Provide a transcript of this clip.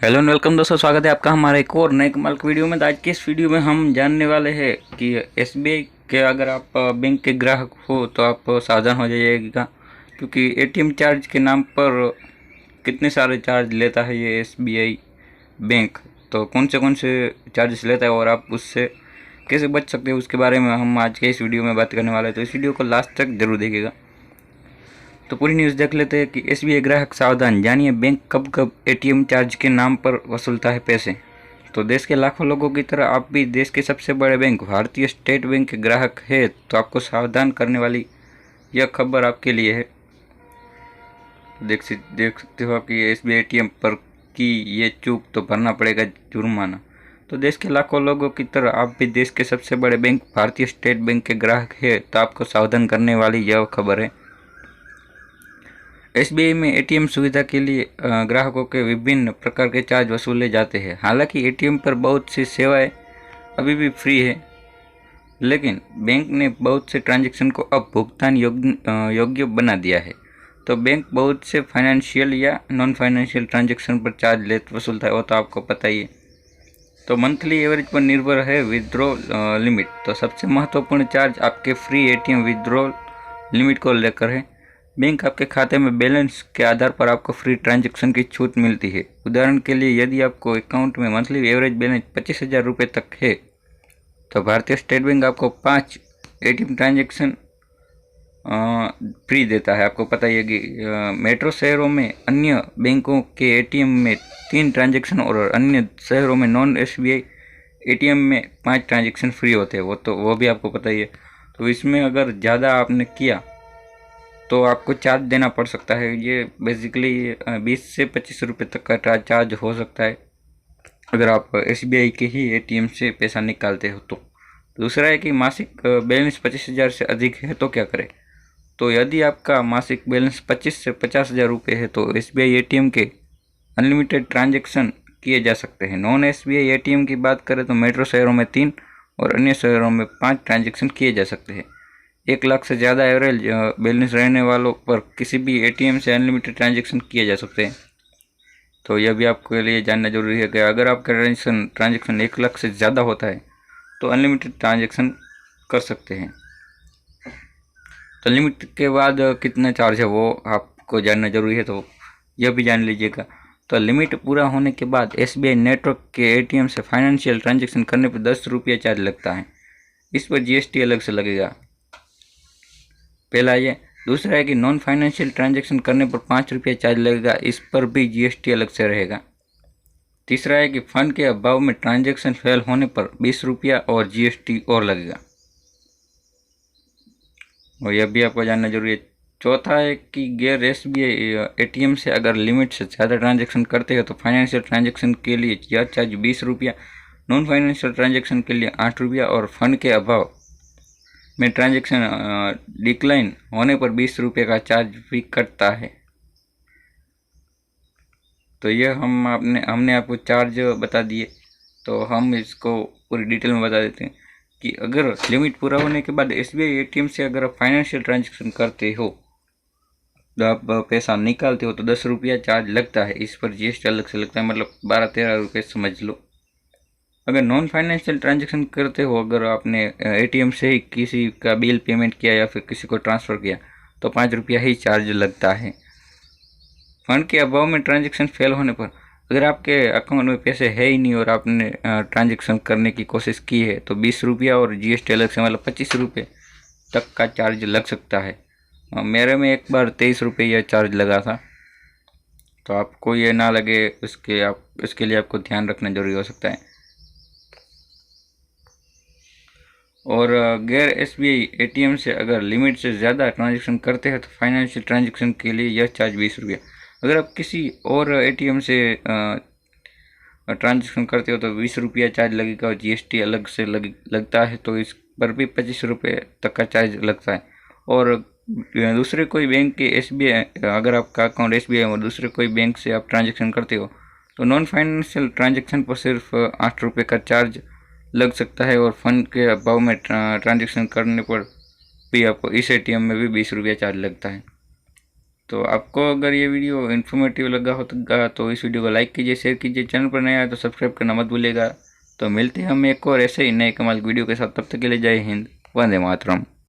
Hello and welcome दोस्तों, स्वागत है आपका हमारे एक और नए कमाल की वीडियो में। तो आज की इस वीडियो में हम जानने वाले हैं कि एसबीआई के अगर आप बैंक के ग्राहक हो तो आप सावधान हो जाइएगा, क्योंकि एटीएम चार्ज के नाम पर कितने सारे चार्ज लेता है ये एसबीआई बैंक। तो कौन से चार्जेस लेता है और आप उससे कैसे बच सकते हैं उसके बारे में हम आज के इस वीडियो में बात करने वाले हैं। तो इस वीडियो को लास्ट तक जरूर देखिएगा। तो पूरी न्यूज़ देख लेते हैं कि एसबीआई ग्राहक सावधान, जानिए बैंक कब कब एटीएम चार्ज के नाम पर वसूलता है पैसे। तो देश के लाखों लोगों की तरह आप भी देश के सबसे बड़े बैंक भारतीय स्टेट बैंक के ग्राहक है, तो आपको सावधान करने वाली यह खबर आपके लिए है। देख सकते हो आपकी एसबीआई एटीएम पर की ये चूक तो भरना पड़ेगा जुर्माना। तो देश के लाखों लोगों की तरह आप भी देश के सबसे बड़े बैंक भारतीय स्टेट बैंक के ग्राहक है, तो आपको सावधान करने वाली यह खबर है। एसबीआई में एटीएम सुविधा के लिए ग्राहकों के विभिन्न प्रकार के चार्ज वसूले जाते हैं। हालांकि एटीएम पर बहुत सी सेवाएं अभी भी फ्री है, लेकिन बैंक ने बहुत से ट्रांजैक्शन को अब भुगतान योग्य बना दिया है। तो बैंक बहुत से फाइनेंशियल या नॉन फाइनेंशियल ट्रांजैक्शन पर चार्ज वसूलता है, वो तो आपको पता ही है। तो मंथली एवरेज पर निर्भर है विथड्रॉ लिमिट। तो सबसे महत्वपूर्ण चार्ज आपके फ्री एटीएम विथड्रॉ लिमिट को लेकर है। बैंक आपके खाते में बैलेंस के आधार पर आपको फ्री ट्रांजैक्शन की छूट मिलती है। उदाहरण के लिए, यदि आपको अकाउंट में मंथली एवरेज बैलेंस 25,000 रुपये तक है, तो भारतीय स्टेट बैंक आपको 5 एटीएम ट्रांजैक्शन फ्री देता है। आपको पता ही है कि मेट्रो शहरों में अन्य बैंकों के एटीएम में 3 ट्रांजैक्शन और अन्य शहरों में नॉन एसबीआई एटीएम में 5 ट्रांजैक्शन फ्री होते हैं। वो भी आपको पता ही है। तो इसमें अगर ज़्यादा आपने किया तो आपको चार्ज देना पड़ सकता है। ये बेसिकली 20 से 25 रुपये तक का चार्ज हो सकता है अगर आप एसबीआई के ही एटीएम से पैसा निकालते हो तो। दूसरा है कि मासिक बैलेंस 25,000 से अधिक है तो क्या करें। तो यदि आपका मासिक बैलेंस 25 से 50,000 रुपये है तो एसबीआई एटीएम के अनलिमिटेड ट्रांजैक्शन किए जा सकते हैं। नॉन एसबीआई एटीएम की बात करें तो मेट्रो शहरों में 3 और अन्य शहरों में 5 ट्रांजैक्शन किए जा सकते हैं। 1 लाख से ज़्यादा एवरेज बैलेंस रहने वालों पर किसी भी एटीएम से अनलिमिटेड ट्रांजैक्शन किए जा सकते हैं। तो यह भी आपके लिए जानना जरूरी है कि अगर आपका ट्रांजैक्शन 1 लाख से ज़्यादा होता है तो अनलिमिटेड ट्रांजैक्शन कर सकते हैं। तो लिमिट के बाद कितना चार्ज है वो आपको जानना जरूरी है, तो यह भी जान लीजिएगा। तो लिमिट पूरा होने के बाद एसबीआई नेटवर्क के एटीएम से फाइनेंशियल ट्रांजैक्शन करने पर 10 रुपये चार्ज लगता है। इस पर जीएसटी अलग से लगेगा, पहला ये। दूसरा है कि नॉन फाइनेंशियल ट्रांजैक्शन करने पर 5 रुपये चार्ज लगेगा, इस पर भी जीएसटी अलग से रहेगा। तीसरा है कि फंड के अभाव में ट्रांजैक्शन फेल होने पर 20 रुपया और जीएसटी और लगेगा, और यह भी आपको जानना जरूरी है। चौथा है कि गैर एसबीआई एटीएम से अगर लिमिट से ज़्यादा ट्रांजैक्शन करते हैं तो फाइनेंशियल ट्रांजैक्शन के लिए यह चार्ज 20 रुपया, नॉन फाइनेंशियल ट्रांजैक्शन के लिए 8 रुपया और फंड के अभाव में ट्रांजैक्शन डिक्लाइन होने पर 20 रुपये का चार्ज भी कटता है। तो यह हमने आपको चार्ज बता दिए। तो हम इसको पूरी डिटेल में बता देते हैं कि अगर लिमिट पूरा होने के बाद एसबीआई एटीएम से अगर आप फाइनेंशियल ट्रांजैक्शन करते हो तो आप पैसा निकालते हो तो 10 रुपया चार्ज लगता है। इस पर जीएसटी अलग से लगता है, मतलब 12-13 रुपये समझ लो। अगर नॉन फाइनेंशियल ट्रांजैक्शन करते हो, अगर आपने एटीएम से ही किसी का बिल पेमेंट किया या फिर किसी को ट्रांसफ़र किया तो 5 रुपया ही चार्ज लगता है। फंड के अभाव में ट्रांजैक्शन फेल होने पर, अगर आपके अकाउंट में पैसे है ही नहीं और आपने ट्रांजैक्शन करने की कोशिश की है तो 20 रुपया और जीएसटी अलग से, मतलब 25 रुपये तक का चार्ज लग सकता है। मेरे में एक बार 23 रुपये यह चार्ज लगा था, तो आपको ये ना लगे इसके लिए आपको ध्यान रखना जरूरी हो सकता है। और गैर एसबीआई एटीएम से अगर लिमिट से ज़्यादा ट्रांजैक्शन करते हैं तो फाइनेंशियल ट्रांजैक्शन के लिए यह चार्ज 20 रुपया। अगर आप किसी और एटीएम से ट्रांजैक्शन करते हो तो 20 रुपया चार्ज लगेगा और जीएसटी अलग से लगता है, तो इस पर भी 25 रुपये तक का चार्ज लगता है। और दूसरे कोई बैंक के एसबीआई, अगर आपका अकाउंट एसबीआई और दूसरे कोई बैंक से आप ट्रांजैक्शन करते हो तो नॉन फाइनेंशियल ट्रांजैक्शन पर सिर्फ 8 रुपये का चार्ज लग सकता है, और फंड के अभाव में ट्रांजैक्शन करने पर भी आपको इस एटीएम में भी 20 रुपया चार्ज लगता है। तो आपको अगर ये वीडियो इन्फॉर्मेटिव लगा होगा तो इस वीडियो को लाइक कीजिए, शेयर कीजिए, चैनल पर नया है तो सब्सक्राइब करना मत भूलिएगा। तो मिलते हैं हम एक और ऐसे ही नए कमाल वीडियो के साथ, तब तक के लिए जय हिंद, वंदे मातरम।